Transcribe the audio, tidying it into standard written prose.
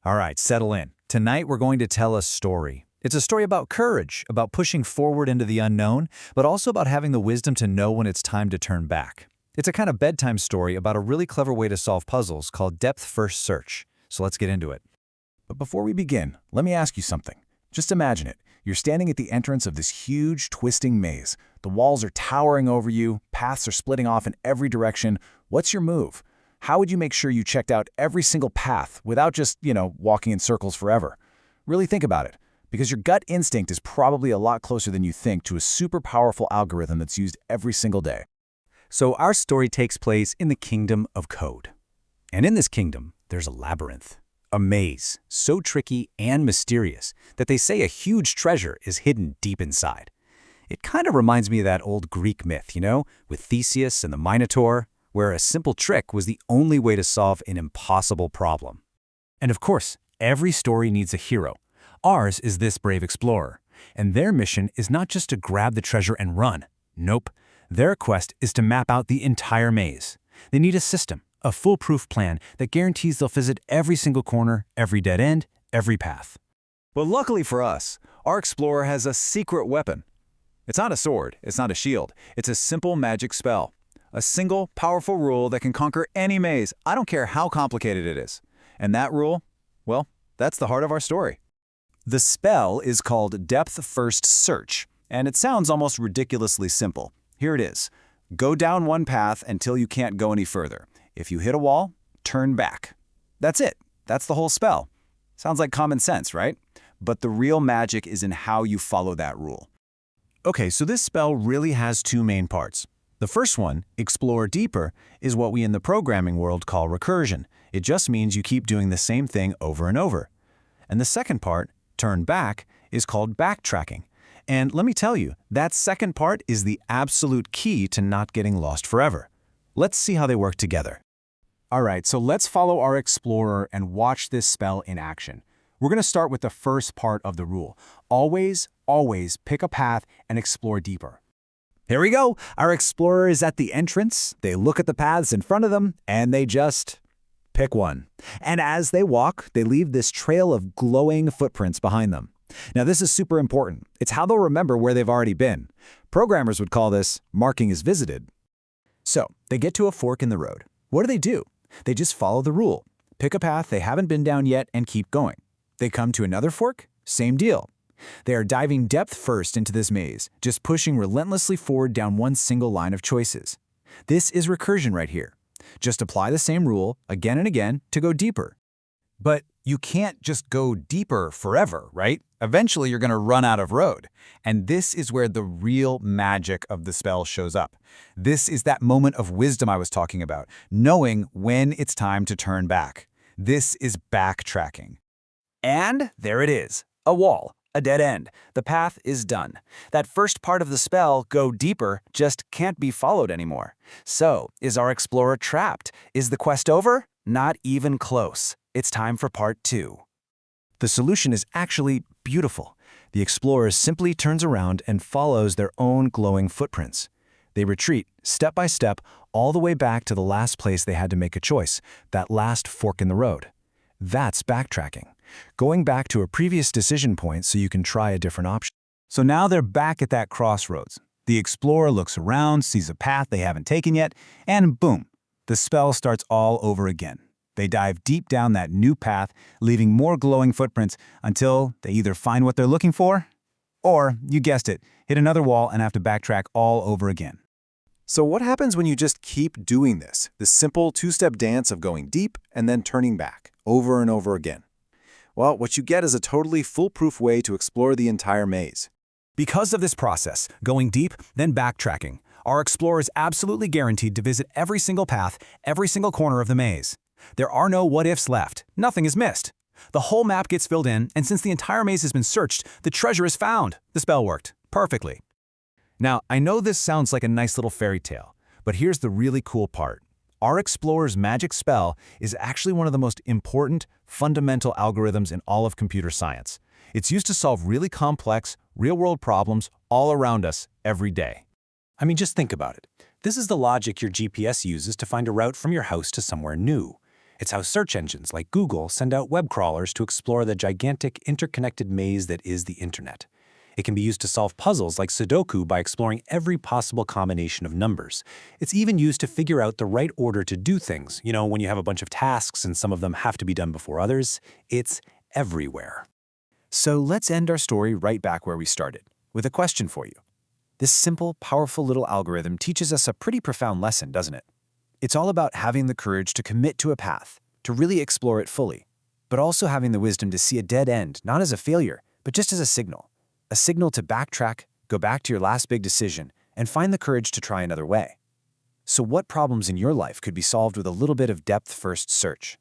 All right, settle in. Tonight we're going to tell a story. It's a story about courage, about pushing forward into the unknown, but also about having the wisdom to know when it's time to turn back. It's a kind of bedtime story about a really clever way to solve puzzles called depth-first search. So let's get into it. But before we begin, let me ask you something. Just imagine it. You're standing at the entrance of this huge, twisting maze. The walls are towering over you, paths are splitting off in every direction. What's your move? How would you make sure you checked out every single path without just, walking in circles forever? Really think about it, because your gut instinct is probably a lot closer than you think to a super powerful algorithm that's used every single day. So our story takes place in the kingdom of code. And in this kingdom, there's a labyrinth, a maze, so tricky and mysterious that they say a huge treasure is hidden deep inside. It kind of reminds me of that old Greek myth, with Theseus and the Minotaur, where a simple trick was the only way to solve an impossible problem. And of course, every story needs a hero. Ours is this brave explorer, and their mission is not just to grab the treasure and run. Nope. Their quest is to map out the entire maze. They need a system, a foolproof plan that guarantees they'll visit every single corner, every dead end, every path. But luckily for us, our explorer has a secret weapon. It's not a sword, it's not a shield, it's a simple magic spell. A single, powerful rule that can conquer any maze. I don't care how complicated it is. And that rule, well, that's the heart of our story. The spell is called Depth-First Search, and it sounds almost ridiculously simple. Here it is. Go down one path until you can't go any further. If you hit a wall, turn back. That's it. That's the whole spell. Sounds like common sense, right? But the real magic is in how you follow that rule. Okay, so this spell really has two main parts. The first one, Explore Deeper, is what we in the programming world call recursion. It just means you keep doing the same thing over and over. And the second part, Turn Back, is called backtracking. And let me tell you, that second part is the absolute key to not getting lost forever. Let's see how they work together. All right, so let's follow our explorer and watch this spell in action. We're going to start with the first part of the rule. Always, always pick a path and explore deeper. Here we go. Our explorer is at the entrance. They look at the paths in front of them, and they just pick one. And as they walk, they leave this trail of glowing footprints behind them. Now, this is super important. It's how they'll remember where they've already been. Programmers would call this marking as visited. So, they get to a fork in the road. What do? They just follow the rule. Pick a path they haven't been down yet and keep going. They come to another fork? Same deal. They are diving depth first into this maze, just pushing relentlessly forward down one single line of choices. This is recursion right here. Just apply the same rule again and again to go deeper. But you can't just go deeper forever, right? Eventually you're going to run out of road. And this is where the real magic of the spell shows up. This is that moment of wisdom I was talking about, knowing when it's time to turn back. This is backtracking. And there it is, a wall. A dead end. The path is done. That first part of the spell, Go Deeper, just can't be followed anymore. So, is our explorer trapped? Is the quest over? Not even close. It's time for part 2. The solution is actually beautiful. The explorer simply turns around and follows their own glowing footprints. They retreat, step by step, all the way back to the last place they had to make a choice, that last fork in the road. That's backtracking. Going back to a previous decision point so you can try a different option. So now they're back at that crossroads. The explorer looks around, sees a path they haven't taken yet, and boom, the spell starts all over again. They dive deep down that new path, leaving more glowing footprints until they either find what they're looking for, or, you guessed it, hit another wall and have to backtrack all over again. So what happens when you just keep doing this simple two-step dance of going deep and then turning back, over and over again? Well, what you get is a totally foolproof way to explore the entire maze. Because of this process, going deep, then backtracking, our explorer is absolutely guaranteed to visit every single path, every single corner of the maze. There are no what-ifs left. Nothing is missed. The whole map gets filled in, and since the entire maze has been searched, the treasure is found. The spell worked perfectly. Now, I know this sounds like a nice little fairy tale, but here's the really cool part. Our explorer's magic spell is actually one of the most important, fundamental algorithms in all of computer science. It's used to solve really complex, real-world problems all around us every day. I mean, just think about it. This is the logic your GPS uses to find a route from your house to somewhere new. It's how search engines like Google send out web crawlers to explore the gigantic interconnected maze that is the internet. It can be used to solve puzzles like Sudoku by exploring every possible combination of numbers. It's even used to figure out the right order to do things. You know, when you have a bunch of tasks and some of them have to be done before others, it's everywhere. So let's end our story right back where we started, with a question for you. This simple, powerful little algorithm teaches us a pretty profound lesson, doesn't it? It's all about having the courage to commit to a path, to really explore it fully, but also having the wisdom to see a dead end not as a failure, but just as a signal to backtrack, go back to your last big decision, and find the courage to try another way. So what problems in your life could be solved with a little bit of depth-first search?